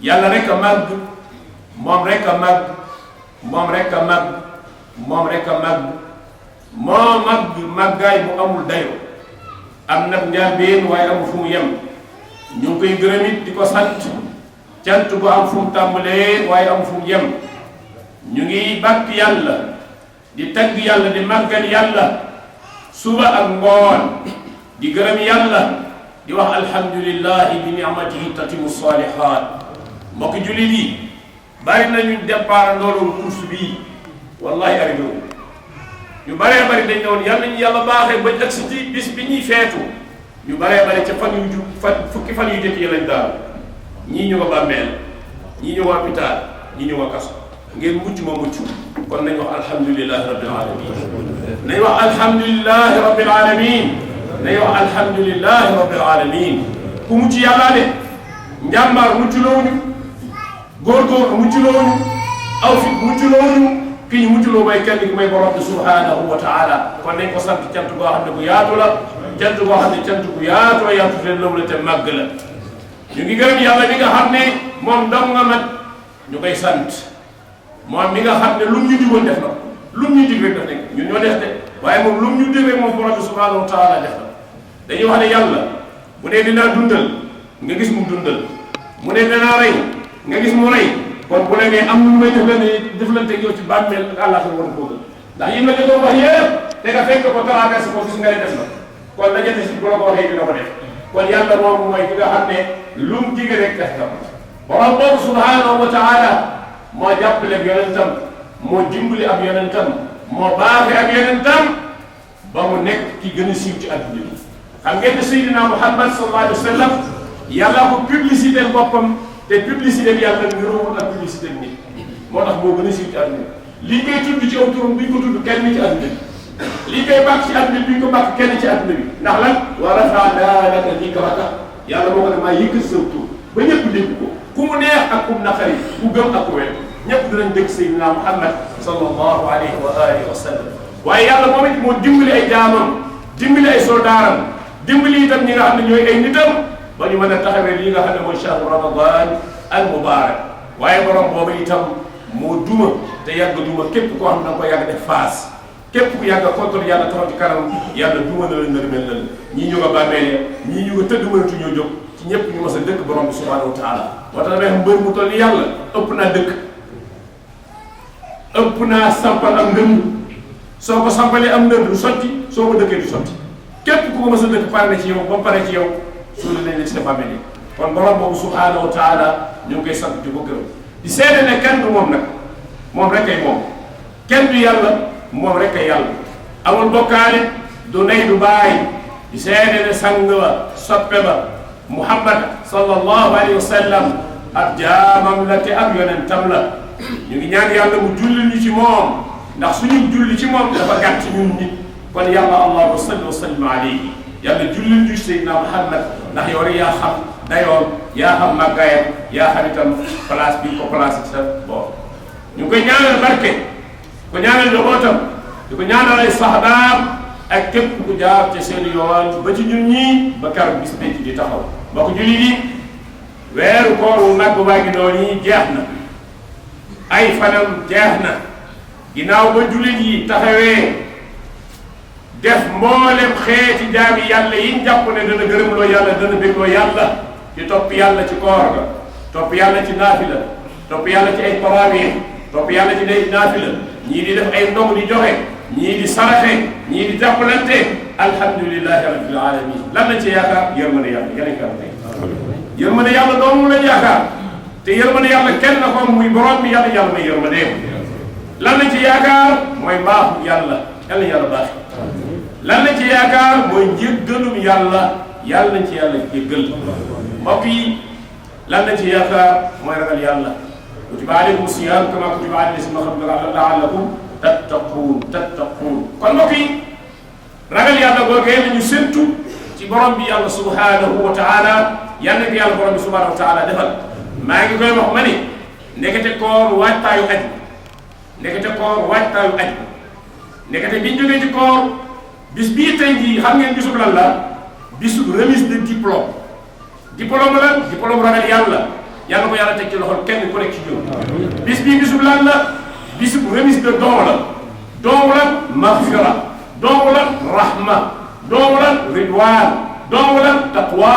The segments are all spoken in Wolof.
yàlla rek a màgg moom rek a màgg moom rek a màgg moom rek a màgg moo màgg màggaay bu amul dayo am nag njàmbeen waaye amul fu mu yem ñu ngi koy gërëm it di ko sant cant bu am fu mu tàmbalee waaye amul fu mu yem ñu ngi bàkk yàlla di tagg yàlla di màggal yàlla suba ak ngoon di gërëm yàlla di wax alhamdulillahi bi ni'matihi tatimu salihat mbokki jullit yi bari nañu départ loolu course bii wallahi arrivé wu ñu baree bari dañ ne woon yàlla ñu yàlla baaxee bañ agsi ci bis bi ñuy feetu ñu baree bari ca fan yu jub fukki fan yu jëkk yi lañ daal ñii ñu ko bàmmeel ñii ñu ko hôpital ñii ñu ko kaso ngeen mucc ma mucc kon nañ wax alhamdulillahi rabbil alamin nañ wax alhamdulillahi rabbil alamin nañ wax alhamdulillahi rabbil alamin ku mucc yàllaa de njàmbaar mucc loowuñu góorgóorlu mucc loowuñu aw fit mucc loowuñu ki ñu mucc loo may kenn ki may borom bi subhanahu wa taala kon nañ ko sant cant boo xam ne bu yaatu la cant boo xam ne cant bu yaatu la yaatu leen loolu la te màgg la ñu ngi gërëm yàlla mi nga xam ne moom dong nga mat ñu koy sant moom mi nga xam ne lu mu ñu digoon def na lu mu ñu dig rek def nañ ñun ñoo def de waaye moom lu mu ñu dig rek moom borom bi subhanahu wa taala def na dañuy wax ne yàlla bu dee dinaa dundal nga gis mu dundal mu ne dinaa rey nga gis mu rey kon bu la nee am lu may deflante yow ci bàmmeel ak àllaaxira war koo gën ndax yi nga doon wax yëpp te nga fekk ko traversé ko gis nga ne def na kon la jënd si bu la ko waxee dina ko def kon yàlla moom mooy ki nga xam ne lu mu jige rek def na ko borom boobu subhanahu wa taala moo jàppale ak yonentam moo dimbali ak yonentam moo baaxee ak yonentam ba mu nekk ki gën a siiw ci adduna bi xam ngeen ne Seydina Muhammad sallallahu alayhi wa sallam yàllaa ko publicité boppam te publicité bi yàlla niroowul ak publicité bi nit moo tax moo gën a siiw ci adduna bi lii koy tudd ci aw turam duñ ko tudd kenn ci adduna bi lii koy bàkk ci adduna bi duñ ko bàkk kenn ci adduna bi ndax lan wa rafa'naa laka zikraka yàlla moo ko ne maa yëkkat sa tur ba ñëpp dégg ko ku mu neex ak ku mu naqari ku gëm ak ku wet ñëpp dinañ dégg Seydina Muhammad sallallahu alayhi wa alihi wa sallam waaye yàlla moom it moo dimbali ay jaamam dimbali ay soldaaram dimbali itam ñi nga xam ne ñooy ay nitam ba ñu mën a taxawee lii nga xam ne mooy shahru ramadan al mubarak waaye borom boobu itam moo duma te yàgg duma képp koo xam ne da nga ko yàgg def faas képp ku yàgg contre yàlla taxaw ci kanam yàlla duma na la nërmel na la ñii ñu nga bàmmeel ya ñii ñu nga tëdd mënatu ñoo jóg ci ñëpp ñu mas a dëkk borom bi subhanahu wa taala moo tax damay xam mbër mu toll ni yàlla ëpp naa dëkk ëpp naa sampal am ndënd soo ko sampalee am ndënd du sotti soo ko dëkkee du sotti képp ku ko mas a dëkk pare na ci yow ba pare ci yow suul nañ la ci sa bàmmeel yi kon borom boobu subhanahu wa taala ñu ngi koy sant di ko gërëm di seede ne kenn du moom nag moom rek ay moom kenn du yàlla moom rek ay yàlla amul bokkaale du nay du bàyyi di seede ne sang ba soppe ba Muhammad sallallahu alayhi wa sallam ab jaamam la te ab yonentam la ñu ngi ñaan yàlla mu julli ñu ci moom ndax suñu julli ci moom dafa gàtt ñun nit kon yàlla allahumma salli wa sallim alayhi yàlla julli ñu Seydina Muhammad ndax yow rek yaa xam dayoon yaa xam màggaayam yaa xam itam place bi ko placé ci sa bopp ñu ngi koy ñaanal barke ko ñaanal njabootam di ko ñaanal ay saxabaam ak képp ku jaar ci seen yoon ba ci ñun ñii ba kar bis bi di taxaw mbokk jullit yi weeru koor wu màgg baa ngi noonu yi jeex na ay fanam jeex na ginnaaw ba jullit yi taxawee def mboolem xeeti jaami yàlla yi ñu jàpp ne dana gërëmloo yàlla dana bégloo yàlla di topp yàlla ci koor ga topp yàlla ci naafila topp yàlla ci ay tarawih topp yàlla ci day naafila ñii di def ay ndog di joxe ñii di saraxe ñii di jàppalante alhamdulilahi rabbil alamin lan lañ ci yaakaar yërmande yàlla yàlla ko tey yërmande yàlla doomu lañ yaakaar te yërmande yàlla kenn na ko muy borom bi yàlla yàlla may yërmandeem lan lañ ci yaakaar mooy mbaaxu yàlla yàlla yàlla baax lan lañ ci yaakaar mooy njéggalum yàlla yàlla nañ ci yàlla jéggal mbokk yi lan lañ ci yaakaar mooy ragal yàlla kutiba alaykum siyam kama kutiba ala llaziina min qablikum la'allakum tattaquun kon mbokk yi ragal yàlla googee la ñu séntu ci borom bi yàlla subhanahu wa taala yàlla ko yàlla borom bi subhanahu wa taala defal maa ngi koy wax ma ni ndekete koor waajtaayu aj ndekete koor waajtaayu aj ndekete biñ jógee ci koor bis bii tey jii xam ngeen bisub lan la bisub remise de diplôme diplôme lan diplôme ragal yàlla yàlla ko yàlla teg ci loxol kenn ku nekk ci ñun. bis bii bisub lan la bisub remise de don la don la maghfira don la rahma don la ridwan don la taqwa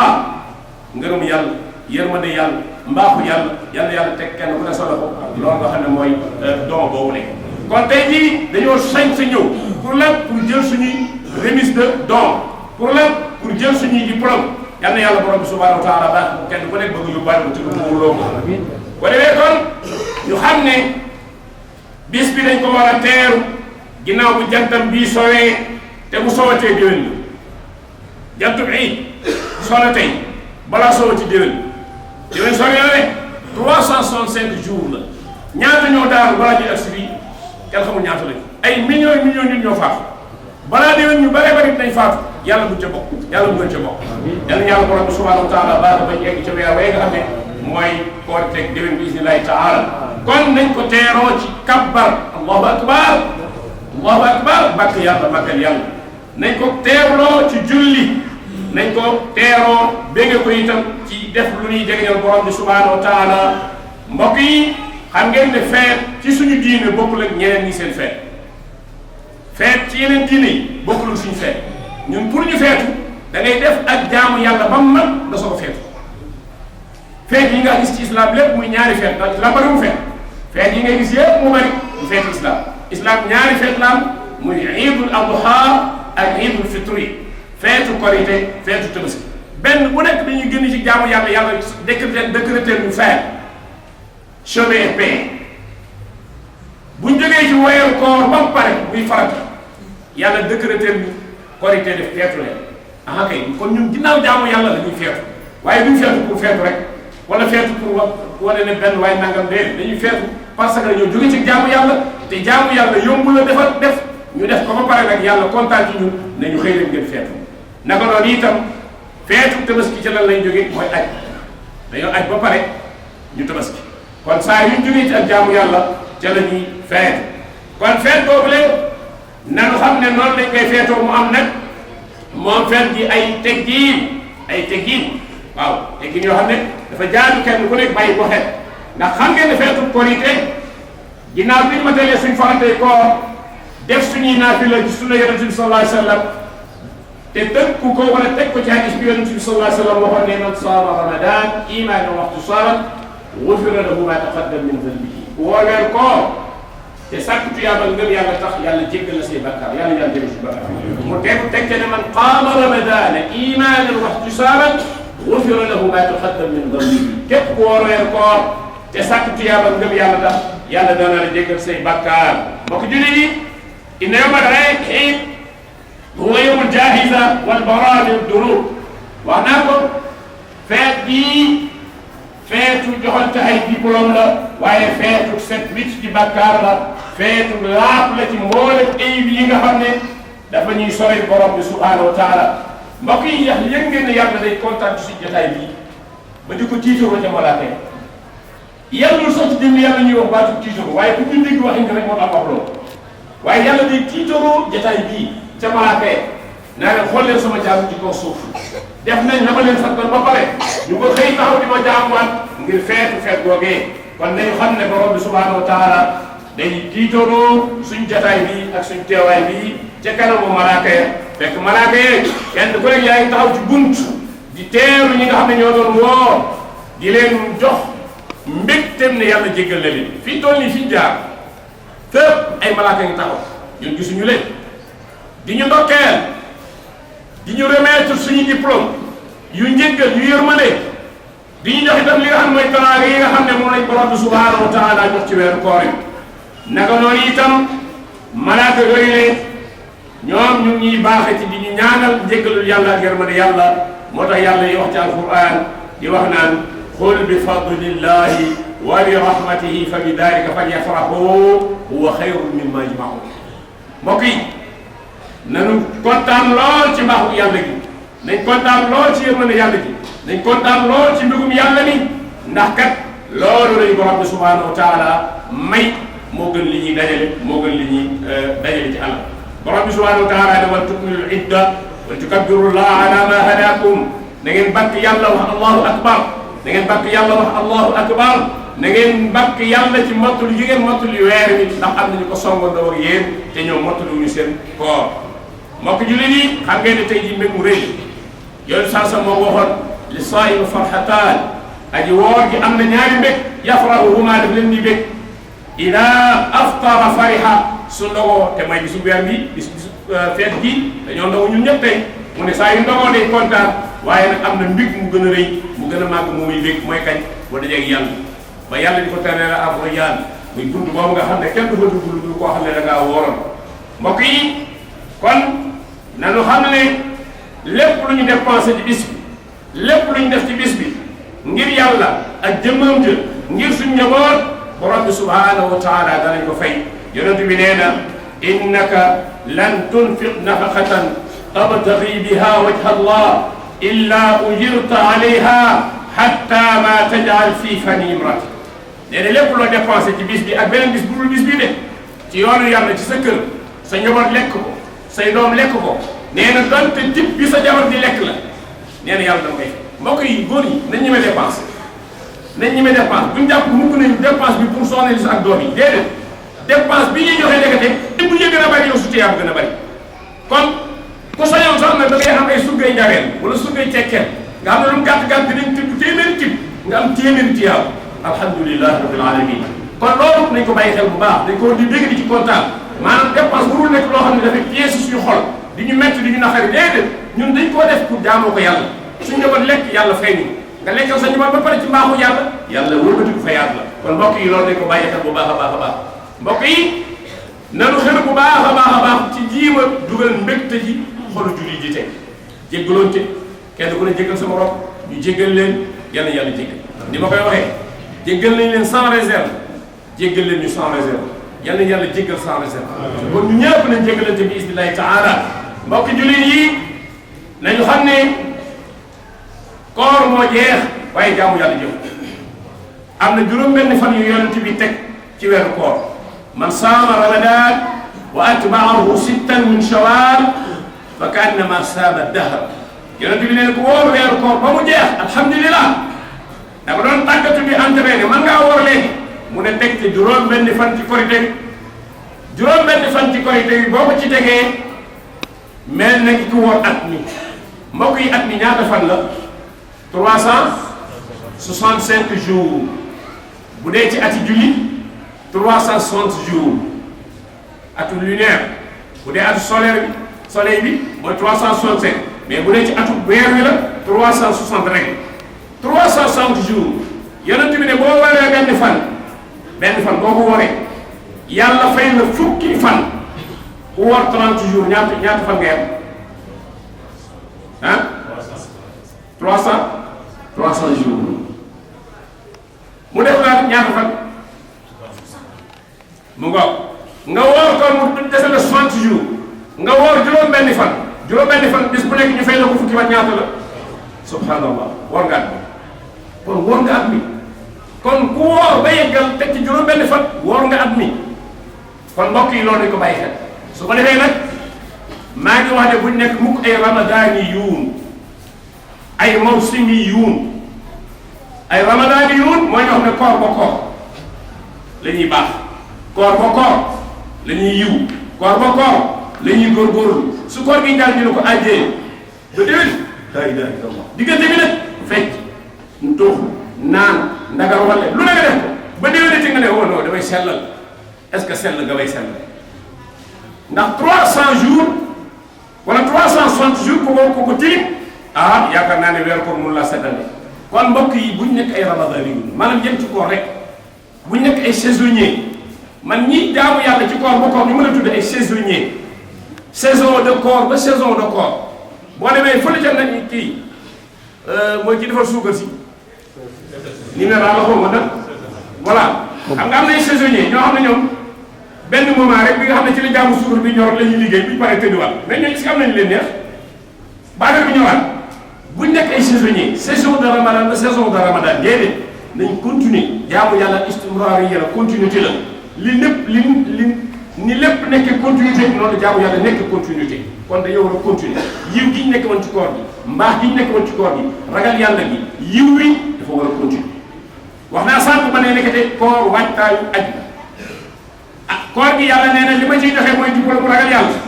ngërëm yàlla yërmande yàlla mbaaxu yàlla yàlla teg kenn ku ne sa loxo loolu nga xam ne mooy don boobu ne kon tey jii dañoo sañ sa ñëw pour la pour jël suñuy remise de don pour la pour jël suñuy diplôme yal na yàlla borom bi subhanahu wa taala baax kenn ku nekk bëgg ñu bari ko ci lu mu loo ko bu defee kon ñu xam ne bis bi dañ ko war a teeru ginnaaw bu jantam bii sowee te bu sowatee déwén la jantu bi sola tey balaa sowati déwén sowee na rek 365 jours la ñaata ñoo daaru balaa ñuy agsi fii kenn xamul ñaata lañ ay millions nit ñoo faatu balaa déwén ñu bare bari dinañ faatu yàlla buñ ca bokk yàlla bu gën ca bokk yàlla yàlla borom bi subhanahu wa taala baax bañ egg ca weer way nga xam ne mooy koor teg déwén bi isnillahi taala kon nañ ko teeroo ci kabbar allahu akbar bakk yàlla bakkal yàlla nañ ko teerloo ci julli nañ ko teeroo bégge ko itam ci def lu ñuy jegeñal borom bi subhanahu wa taala mbokk yi xam ngeen ne feet ci suñu diine bokkul ak ñeneen ñi seen feet ci yeneen diine yi bokkul suñu feet ñun pour ñu feetu da ngay def ak jaamu yàlla ba mu mag nga soog a feet yi nga gis ci islam lépp muy ñaari feet ndax islam bari mu feet yi nga gis yëpp mu bari mu feetu islam ñaari feet la am muy iidul adha ak iidul fitri feetu korité feetu tabaski benn bu nekk dañuy gën ci jaamu yàlla décréter ñu feet chemin et paix bu ñu jógee ci weeru koor ba mu pare muy farata yàlla décréter ñu korité def feetu leen ah kay kon ñun ginnaaw jaamu yàlla la ñuy feetu waaye duñ feetu pour feetu rek wala feetu pour wane ne benn waaye nangam déedéet dañuy feetu parce que dañoo jóge ci jaamu yàlla te jaamu yàlla yomb la def ñu def ko ba pare nag yàlla kontaan ci ñun ne ñu xëy leen ngeen feetu naka noonu itam feetu tabaski ci lan lañ jóge mooy aj dañoo aj ba pare ñu tabaski kon saa yu ñu jógee ci ak jaamu yàlla ca la ñuy feet kon feet boobu leen nanu xam ne noonu lañ koy feetoo mu am nag moom feet gi ay teggiin waaw teggiin yoo xam ne dafa jaadu kenn ku nekk bàyyi ko xel ndax xam ngeen ne feetu korite ginnaaw bi ñu matalee suñ faratee koor def suñuy naafila ci sunna yonent bi sallallahu alayhi wa sallam te tënk ko wala teg ko ci hadis bi yonent bi sallallahu alayhi wa sallam waxoon ne man saama ramadan imaanan wa ihtisaaban gufira lahu ma taqaddama min dhanbihi ku woowee koor te sàkk tuyaabal ngëm yàlla tax yàlla jéggal la say bakkaar yàlla jéggal si bakkaar mu teg ne man qaama ramadana imaanan wa ihtisaaban gufira lahu ma taqaddama min dhanbihi képp ku woowee koor te sàkk tuyaabal ngëm yàlla tax yàlla dana la jéggal say bakkaar mbokk jullit yi inna yawma al-iid huwa yawmul jaahiza wal baraami wad-duruur wax naa ko feet bii feetu joxante ay diplôme la waaye feetu set wicc ci bàkkaar la feetu laap la ci mboolem ayib yi nga xam ne dafa ñuy sori borom bi subhaanahu wa taala mbokk yi yëg ngeen ne yàlla day kontaan ci jotaay bii ba di ko tiitaroo ca malaaka yi yàlla sax ci dindi yàlla ñuy wax baatu tiitaroo waaye ku ñu dégg waxin rek moo am wax loolu waaye yàlla day tiitaroo jotaay bii ca malaaka yi naa leen xool leen sama jaam ci kaw suuf def nañ na ma leen santoon ba pare ñu ko xëy taxaw di ma jaamuwaat ngir feet googee kon nañu xam ne borom bi subhanahu wa taala day tiitaroo suñ jotaay bi ak suñ teewaay bi ca kanamu malaaka ya fekk malaaka ya kenn ku nekk yaa ngi taxaw ci bunt di teeru ñi nga xam ne ñoo doon woor di leen jox mbégteem ne yàlla jéggal na leen fii toll nii fi jaar fépp ay malaaka ngi taxaw ñun gisuñu leen di ñu ndokkeel di ñu remettre suñu diplôme yu njëggal yu yërmande di ñu jox itam li nga xam mooy teraanga yi nga xam ne moom lañ borom bi subhanahu wa taala jox ci weeru koor yi naka noonu itam malaaka yooyu ne ñoom ñu ngi ñuy baaxee ci di ñu ñaanal njëggalul yàlla ak yërmande yàlla moo tax yàlla yi wax ci alquran di wax naan qul bi fadlillahi wa bi rahmatihi fa bi dalika falyafrahu huwa xayrun mimma yajmaun mbokk yi nañu kontaan lool ci mbaaxu yàlla gi nañ kontaan lool ci yërmande yàlla gi nañ kontaan lool ci mbégum yàlla mi ndax kat loolu lañu borom bi subhanahu wa taala may moo gën li ñuy dajale moo gën li ñuy dajale ci àll borom bi subhanahu wa taala ne wal tukmilul idda wa tukabbirullaha ala ma hadakum na ngeen bàkk yàlla wax allahu akbar da ngeen bàkk yàlla wax allahu akbar na ngeen bàkk yàlla ci mottul yi ngeen mottul yu weer wi ndax am nañu ko songandoo ak yéen te ñoom mottuluñu seen koor mbokk jullit yi xam ngeen ne tey jii mbég mu rëy yooyu saa moo waxoon li saa'imi farxataan aji woor gi am na ñaari mbég yafrahuhuma daf leen di bég ida aftara fariha su ndogoo te may bisu weer bi bisu feet gi dañoo ndogu ñun ñëpp tey mu ne saa yu ndogoo day kontaan waaye nag am na mbég mu gën a rëy mu gën a màgg mu muy bég mooy kañ ba dajeeg yàlla ba yàlla di ko teree la ab rayaan muy bunt boobu nga xam ne kenn du fa dugg lu dul koo xam ne da ngaa wooroon mbokk yi kon nanu xam ne lépp lu ñu dépensé ci bis bi lépp lu ñu def ci bis bi ngir yàlla ak jëmmam ja ngir suñ njaboot borom bi subhanahu wa taala danañ ko fay yonent bi nee na innaka lan tunfiq nafaqatan tabtaghi biha wajha allah illa ujirta alayha hatta ma tajal fi fani imrati nee na lépp loo dépensé ci bis bi ak beneen bis bu dul bis bi de ci yoonu yàlla ci sa kër sa njaboot lekk ko say doom lekk ko nee na donte tib bi sa jabar di lekk la nee na yàlla dama koy mbokk yi góor yi nañ ñemee dépense nañ ñemee dépense buñ jàpp mukk nañu dépense bi pour soxna li sa ak doom yi déedéet dépense bi ñuy joxe ndekete te bu ñu gën a bari yow su tiyaa bu gën a bari kon ku soñoon sax nag da ngay am ay surgay njabeel wala surgay cekkeen nga xam ne lu mu gàtt-gàtt dinañ tibb téeméeri tibb nga am téeméeri tiyaaw alhamdulilahi rabbil alamin kon loolu nañ ko bàyyi xel bu baax dañ ko di dégg di ci kontaan maanaam dépense warul nekk loo xam ne dafay pièce suñu xol di ñu metti di ñu naqari déedéet ñun dañ koo def pour jaamoo ko yàlla suñu njaboot lekk yàlla fay ñu nga lekkal sa njaboot ba pare ci mbaaxu yàlla wëlbati ko fa yàlla kon mbokk yi loolu dañ ko bàyyi xel bu baax a baax a baax mbokk yi nanu xel bu baax a baax a baax ci jiima dugal mbégte ji xolu julli ji tey jéggaloonte kenn ku ne jéggal sa morom ñu jéggal leen yàlla jéggal ni ma koy waxee jéggal nañ leen sans réserve jéggal leen ñu sans réserve yàlla jéggal sans réserve kon ñu ñëpp nañ jéggalante bi isnillahi taala mbokk jullit yi nañu xam ne koor moo jeex waaye jaamu yàlla jëf am na juróom-benn fan yu yonent bi teg ci weeru koor man saama ramadan wa atbaahu sittan min shawal fa kaannama saama dahr yonent bi ne ku wóor weeru koor ba mu jeex alhamdulilah dama doon tàggatu bi entraîné man ngaa wóor léegi mu ne teg ci juróom-benn fan ci korité bi juróom-benn fan ci korité bi boo ko ci tegee mel na ki ku wóor at mi mbokk yi at mi ñaata fan la 365 jours bu dee ci ati julli 360 jours atu lunaire bu dee atu soleil bi mooy 365 mais bu dee ci atu weer wi la 360 rek 360 jours yonent bi ne boo waree benn fan boo ko waree yàlla fay la fukki fan ku war 30 jours ñaata fan nga am 300 jours mu def la ñaata fan mu nga woor kon mu dese la 60 jours nga woor juróom-benni fan bis bu nekk ñu fay la ko fukki fan ñaata la subhanallah woor nga at mi kon woor nga at mi kon ku woor ba yeggal teg ci juróom-benni fan woor nga at mi kon mbokk yi loolu dañ ko bàyyi xel su ko defee nag maa ngi wax ne buñ nekk mukk ay ramadaani yuun ay mawsimi yuun ay ramadaani yuun mooy ñoo xam ne koor ba koor la ñuy baax koor ba koor la ñuy yiw koor ba koor la ñuy góorgóorlu su koor gi jàll ñu ne ko àjjee ba déwén la ilaha illallah diggante bi nag fecc tuux naan ndagar wale lu ne nga def ko ba déwénati nga ne oh non damay sellal est-ce que sell nga bay sell ndax 300 jours wala 360 jours ko tilim yaakaar naa ne weer koor mun laa seddale kon mbokk yi buñ nekk ay ramadani yu maanaam yem ci koor rek buñ nekk ay saisonnier man ñi jaamu yàlla ci koor ba koor ñu mën a tudd ay saisonnier saison de koor ba saison de koor boo demee fële ca nañ kii mooy ci defar suukar si numéro la xaw ma nag voilà xam nga am na ay saisonnier ñoo xam ne ñoom benn moment rek bi nga xam ne ci la jaamu suukar bi ñor la ñuy liggéey bi ñu paree tëddiwaat mais ñooñu si am nañu leen neex baagal bi ñëwaat buñ nekk ay saisonnier saison de ramadan ba saison de ramadan déedéet nañ continuer jaamu yàlla istimraariya la continuité la li lépp nekkee continuité noonu jaamu yàlla nekk continuité kon dañoo war a continuer yiw gi ñu nekk woon ci koor gi mbaax gi ñu nekk woon ci koor gi ragal yàlla gi yiw wi dafa war a continuer wax naa sànq ba ne nekkate koor waajtaayu aj ah koor gi yàlla nee na li ma ciy joxe mooy jublu bu ragal yàlla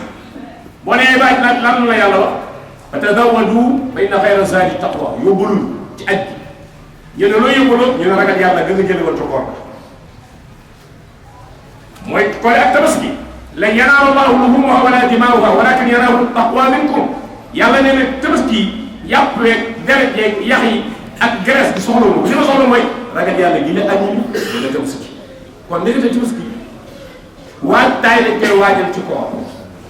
boo nee baaj lan la yàlla wax fa tazawwadu fa inna xayra zaadi taqwa yóbbulul ci aj gi ñu ne loo yóbbuloo ñu ne ragal yàlla gën a jële woon ca koor mooy koy ak tabaski lan yanaala llaahu luhuumuhaa wa laa dimaa'uhaa walaakin yanaaluhu taqwa minkum yàlla nee na tabaski yàpp weeg deret yeeg yax yi ak graisse bi soxla wu li ma soxla mooy ragal yàlla gi la aji bi la tabaski kon nekkate tabaski waaj taay lañ koy waajal ci koor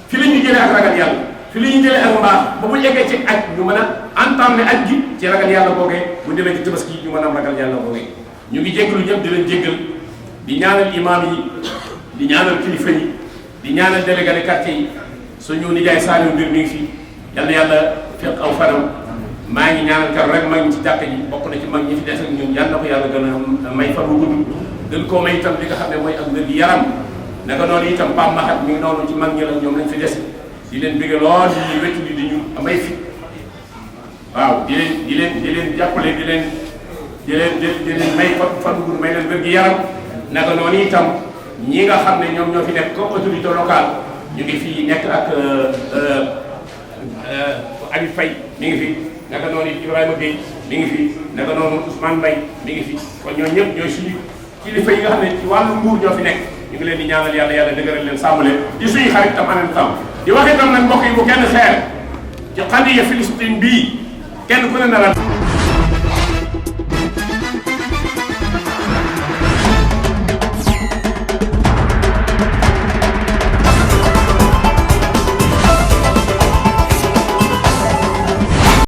fi la ñuy jëlee ak ragal yàlla fi la ñuy jëlee ak mbaax ba bu yeggee ci aj ñu mën a entamer aj gi ci ragal yàlla boogee bu demee ci tabaski ñu mën a am ragal yàlla boogee ñu ngi jéggalu ñëpp di leen jéggal di ñaanal imaam yi di ñaanal kilifa yi di ñaanal délégué de quartier yi suñu nijaay Saliou Mbir mi ngi fi yal na yàlla fekk aw fanam maa ngi ñaanal kar rek mag ñi ci jàkk ji bokk na ci mag ñi fi des ak ñun yal na ko yàlla gën a may fan wu gudd gën koo may itam li nga xam ne mooy ak wér gi yaram naka noonu itam Pape Mahat mi ngi noonu ci mag ñi la ñoom lañ fi des di leen bëgg lool di ñu wéttu di ñu may fi waaw di leen jàppale di leen may fan wu gudd may leen wér gi yaram naka noonu itam ñi nga xam ne ñoom ñoo fi nekk comme autorité locale ñu ngi fi nekk ak Habib Faye mi ngi fi naka noonu Ibrahima Gueye mi ngi fi naka noonu Ousmane Mbaye mi ngi fi kon ñooñu ñëpp ñooy suñu kilifa yi nga xam ne ci wàllu nguur ñoo fi nekk ñu ngi leen di ñaanal yàlla dëgëral leen sàmm leen di suñu xarit tam en même temps di wax itam nag mbokk yi bu kenn xeer ci xadiya Filistin bii kenn ku ne na la